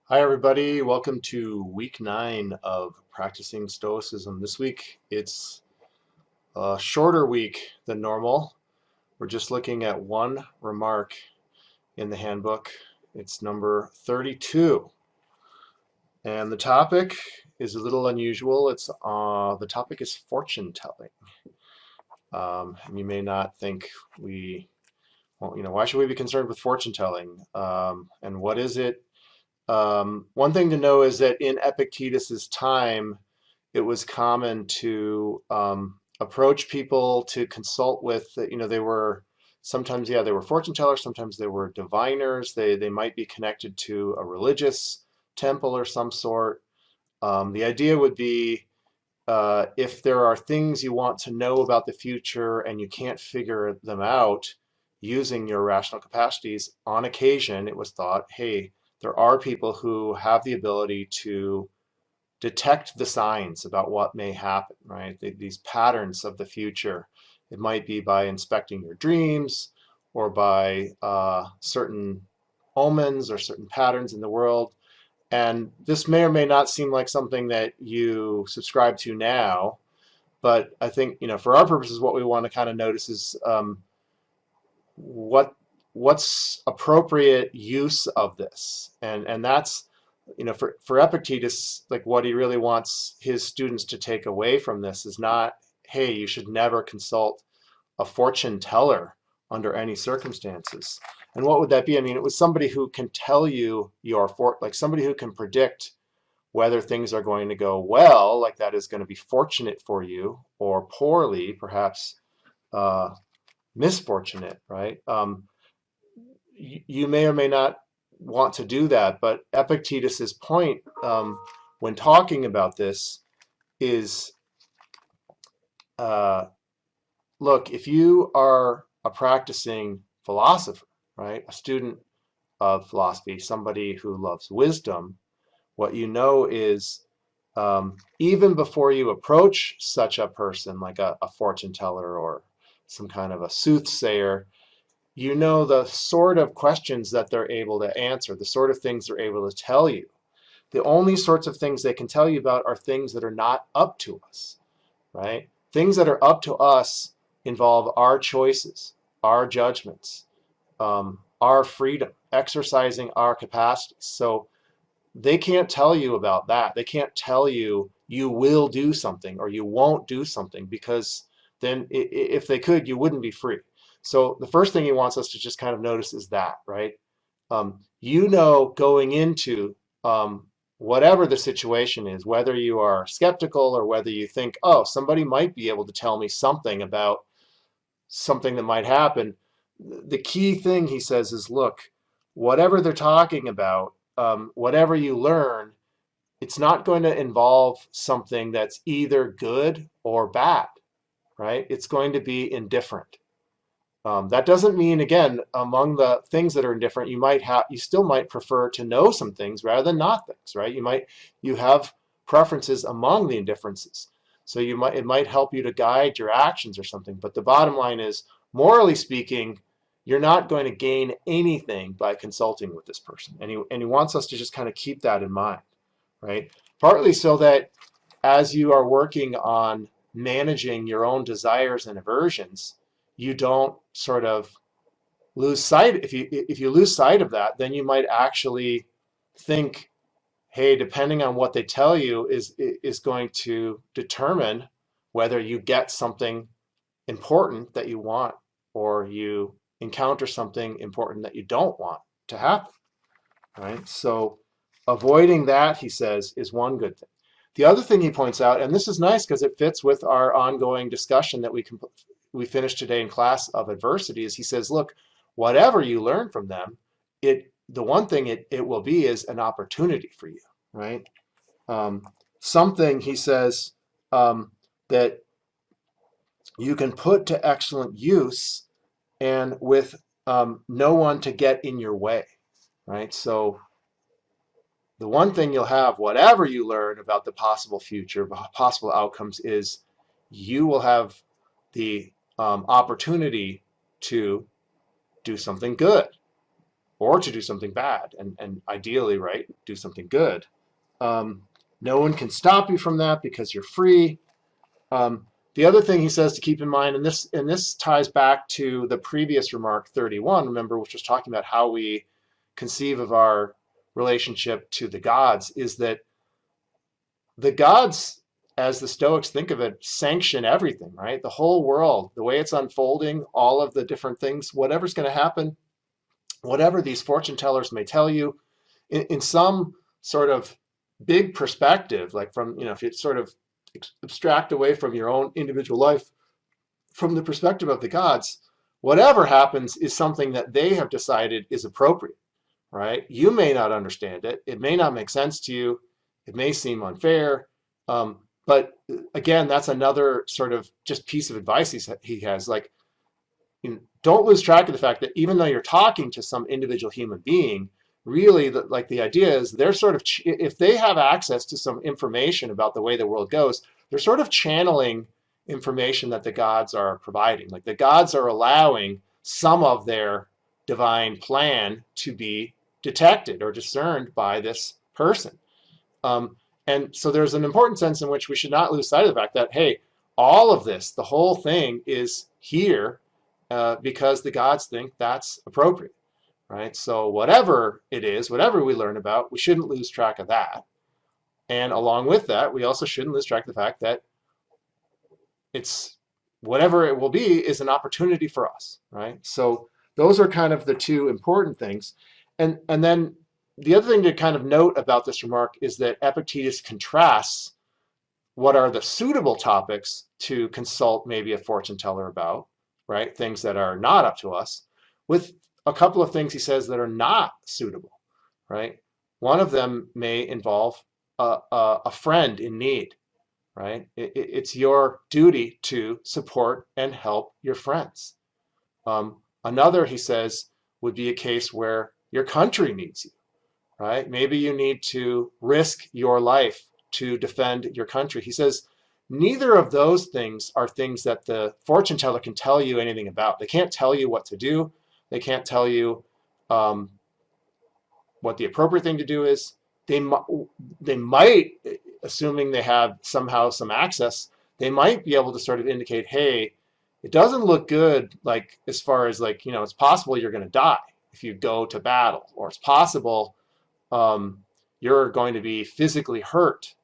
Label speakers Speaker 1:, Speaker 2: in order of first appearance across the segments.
Speaker 1: Hi, everybody. Welcome to week 9 of practicing Stoicism. This week it's a shorter week than normal. We're just looking at one remark in the handbook. It's number 32. And the topic is a little unusual. The topic is fortune telling. And you may not think why should we be concerned with fortune telling? And what is it? One thing to know is that in Epictetus's time, it was common to approach people to consult with. They were sometimes, they were fortune tellers. Sometimes they were diviners. They might be connected to a religious temple or some sort. The idea would be if there are things you want to know about the future and you can't figure them out using your rational capacities, on occasion it was thought, hey, there are people who have the ability to detect the signs about what may happen, right? These patterns of the future. It might be by inspecting your dreams or by certain omens or certain patterns in the world. And this may or may not seem like something that you subscribe to now, but I think, for our purposes, what we want to kind of notice is what's appropriate use of this, and that's for Epictetus, like what he really wants his students to take away from this is not, hey, you should never consult a fortune teller under any circumstances. And what would that be? I mean, it was somebody who can tell you like somebody who can predict whether things are going to go well, like that is going to be fortunate for you, or poorly, perhaps uh, misfortunate, right? You may or may not want to do that, but Epictetus's point when talking about this is, uh, look, if you are a practicing philosopher, right, a student of philosophy, somebody who loves wisdom, what you know is even before you approach such a person like a fortune teller or some kind of a soothsayer, you know the sort of questions that they're able to answer, the sort of things they're able to tell you. The only sorts of things they can tell you about are things that are not up to us, right? Things that are up to us involve our choices, our judgments, our freedom, exercising our capacities. So they can't tell you about that. They can't tell you you will do something or you won't do something, because then if they could, you wouldn't be free. So the first thing he wants us to just kind of notice is that, right? Going into whatever the situation is, whether you are skeptical or whether you think, oh, somebody might be able to tell me something about something that might happen. The key thing, he says, is look, whatever they're talking about, whatever you learn, it's not going to involve something that's either good or bad, right? It's going to be indifferent. That doesn't mean, again, among the things that are indifferent, you still might prefer to know some things rather than not things, right? You have preferences among the indifferences. So it might help you to guide your actions or something. But the bottom line is, morally speaking, you're not going to gain anything by consulting with this person. And he wants us to just kind of keep that in mind, right? Partly so that as you are working on managing your own desires and aversions, you don't sort of lose sight. If you lose sight of that, then you might actually think, hey, depending on what they tell you is going to determine whether you get something important that you want or you encounter something important that you don't want to happen, right? So avoiding that, he says, is one good thing. The other thing he points out, and this is nice because it fits with our ongoing discussion that we finished today in class of adversity, is he says, look, whatever you learn from them, the one thing it will be is an opportunity for you, right? Something, he says, that you can put to excellent use and with no one to get in your way, right? So the one thing you'll have, whatever you learn about the possible future, possible outcomes, is you will have the opportunity to do something good, or to do something bad, and ideally, right, do something good. No one can stop you from that because you're free. The other thing he says to keep in mind, and this ties back to the previous remark 31, remember, which was talking about how we conceive of our relationship to the gods, is that the gods, as the Stoics think of it, sanction everything, right? The whole world, the way it's unfolding, all of the different things, whatever's going to happen, whatever these fortune tellers may tell you, in some sort of big perspective, like from, if you sort of abstract away from your own individual life, from the perspective of the gods, whatever happens is something that they have decided is appropriate, right? You may not understand it. It may not make sense to you. It may seem unfair. But again, that's another sort of just piece of advice he has. Like, don't lose track of the fact that even though you're talking to some individual human being, really, the idea is they're sort of, if they have access to some information about the way the world goes, they're sort of channeling information that the gods are providing. Like, the gods are allowing some of their divine plan to be detected or discerned by this person. And so there's an important sense in which we should not lose sight of the fact that, hey, all of this, the whole thing is here because the gods think that's appropriate, right? So whatever it is, whatever we learn about, we shouldn't lose track of that. And along with that, we also shouldn't lose track of the fact that it's whatever it will be is an opportunity for us, right? So those are kind of the two important things. And then the other thing to kind of note about this remark is that Epictetus contrasts what are the suitable topics to consult maybe a fortune teller about, right? Things that are not up to us, with a couple of things he says that are not suitable, right? One of them may involve a friend in need, right? It's your duty to support and help your friends. Another, he says, would be a case where your country needs you, right? Maybe you need to risk your life to defend your country. He says, neither of those things are things that the fortune teller can tell you anything about. They can't tell you what to do. They can't tell you what the appropriate thing to do is. They might, assuming they have somehow some access, they might be able to sort of indicate, hey, it doesn't look good, like as far as like, it's possible you're going to die if you go to battle, or it's possible you're going to be physically hurt,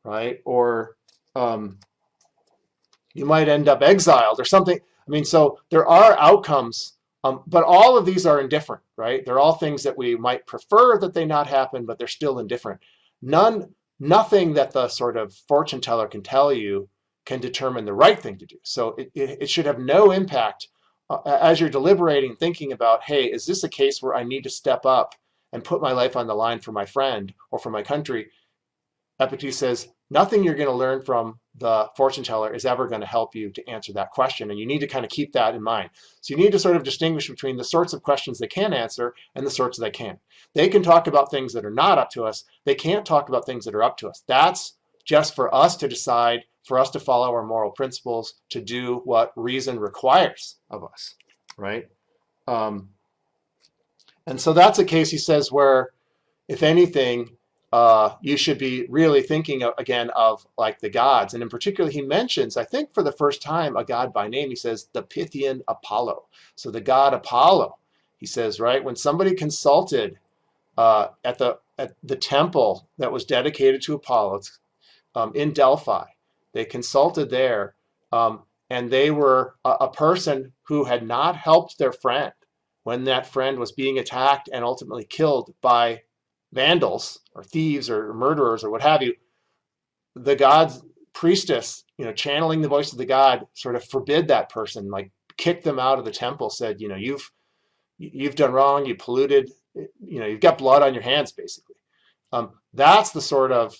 Speaker 1: right? Or you might end up exiled or something. I mean, so there are outcomes, but all of these are indifferent, right? They're all things that we might prefer that they not happen, but they're still indifferent. Nothing that the sort of fortune teller can tell you can determine the right thing to do. So it should have no impact as you're deliberating, thinking about, hey, is this a case where I need to step up and put my life on the line for my friend or for my country? Epictetus says, nothing you're going to learn from the fortune teller is ever going to help you to answer that question. And you need to kind of keep that in mind. So you need to sort of distinguish between the sorts of questions they can answer and the sorts they can't. They can talk about things that are not up to us. They can't talk about things that are up to us. That's just for us to decide, for us to follow our moral principles, to do what reason requires of us, right? And so that's a case, he says, where, if anything, you should be really thinking again of like the gods. And in particular, he mentions, I think for the first time, a god by name. He says the Pythian Apollo. So the god Apollo, he says, right, when somebody consulted at the temple that was dedicated to Apollo in Delphi, they consulted there, and they were a person who had not helped their friend when that friend was being attacked and ultimately killed by vandals or thieves or murderers or what have you. The god's priestess, channeling the voice of the god, sort of forbid that person, like kicked them out of the temple, said, you've done wrong, you polluted, you've got blood on your hands, basically. That's the sort of,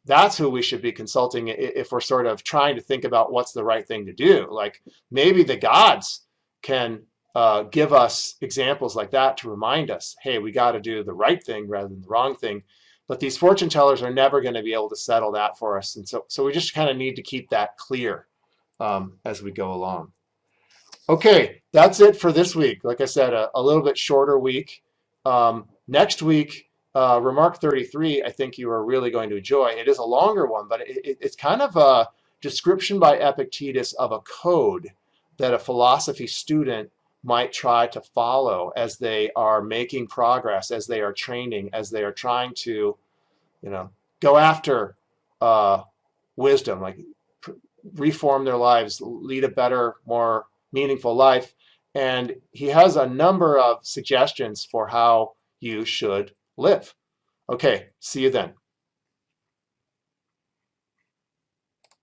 Speaker 1: that's who we should be consulting if we're sort of trying to think about what's the right thing to do. Like, maybe the gods can give us examples like that to remind us, hey, we got to do the right thing rather than the wrong thing. But these fortune tellers are never going to be able to settle that for us. And so we just kind of need to keep that clear as we go along. Okay, that's it for this week. Like I said, a little bit shorter week. Next week, remark 33, I think you are really going to enjoy. It is a longer one, but it's kind of a description by Epictetus of a code that a philosophy student might try to follow as they are making progress, as they are training, as they are trying to, go after uh, wisdom, like reform their lives, lead a better, more meaningful life. And he has a number of suggestions for how you should live. Okay, see you then.